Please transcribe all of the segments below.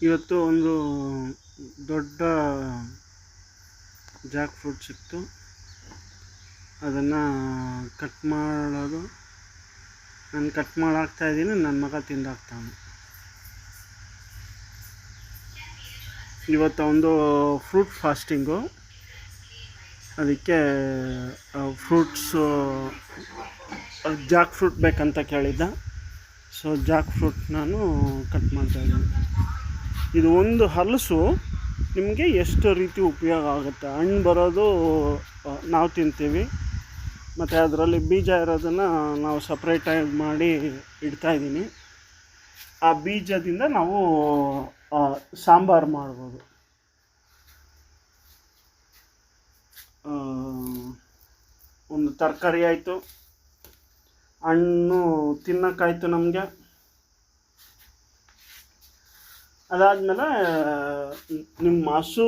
ಇವತ್ತು ಒಂದು ದೊಡ್ಡ ಜಾಕ್ ಫ್ರೂಟ್ ಸಿಕ್ತು. ಅದನ್ನು ಕಟ್ ಮಾಡೋದು, ನಾನು ಕಟ್ ಮಾಡಾಕ್ತಾಯಿದ್ದೀನಿ, ನನ್ನ ಮಗ ತಿಂದಾಕ್ತಾನೆ. ಇವತ್ತು ಒಂದು ಫ್ರೂಟ್ ಫಾಸ್ಟಿಂಗು, ಅದಕ್ಕೆ ಫ್ರೂಟ್ಸು ಜಾಕ್ ಫ್ರೂಟ್ ಬೇಕಂತ ಕೇಳಿದ್ದ. ಸೊ ಜಾಕ್ ಫ್ರೂಟ್ ನಾನು ಕಟ್ ಮಾಡ್ತಾಯಿದ್ದೀನಿ. ಇದು ಒಂದು ಹಲಸು ನಿಮಗೆ ಎಷ್ಟು ರೀತಿ ಉಪಯೋಗ ಆಗುತ್ತೆ. ಹಣ್ಣು ಬರೋದು ನಾವು ತಿಂತೀವಿ, ಮತ್ತು ಅದರಲ್ಲಿ ಬೀಜ ಇರೋದನ್ನು ನಾವು ಸಪ್ರೇಟಾಗಿ ಮಾಡಿ ಇಡ್ತಾಯಿದ್ದೀನಿ. ಆ ಬೀಜದಿಂದ ನಾವು ಸಾಂಬಾರು ಮಾಡ್ಬೋದು. ಒಂದು ತರಕಾರಿ ಆಯಿತು, ಹಣ್ಣು ತಿನ್ನೋಕ್ಕಾಯ್ತು ನಮಗೆ. ಅದಾದಮೇಲೆ ನಿಮ್ಮ ಹಸು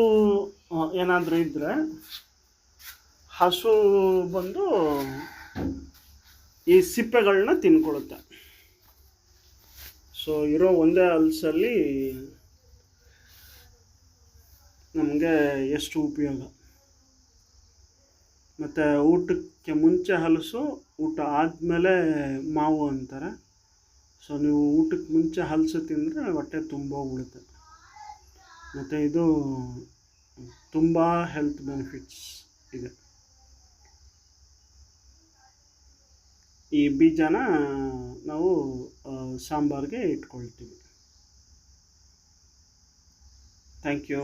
ಏನಾದರೂ ಇದ್ದರೆ, ಹಸು ಬಂದು ಈ ಸಿಪ್ಪೆಗಳನ್ನ ತಿನ್ಕೊಳ್ಳುತ್ತೆ. ಸೊ ಇರೋ ಒಂದೇ ಹಲಸಲ್ಲಿ ನಮಗೆ ಎಷ್ಟು ಉಪಯೋಗ. ಮತ್ತು ಊಟಕ್ಕೆ ಮುಂಚೆ ಹಲಸು, ಊಟ ಆದಮೇಲೆ ಮಾವು ಅಂತಾರೆ. ಸೊ ನೀವು ಊಟಕ್ಕೆ ಮುಂಚೆ ಹಲಸು ತಿಂದರೆ ಹೊಟ್ಟೆ ತುಂಬ ಉಳುತ್ತೆ. ಮತ್ತು ಇದು ತುಂಬ ಹೆಲ್ತ್ ಬೆನಿಫಿಟ್ಸ್ ಇದೆ. ಈ ಬೀಜನ ನಾವು ಸಾಂಬಾರಿಗೆ ಇಟ್ಕೊಳ್ತೀವಿ. Thank you.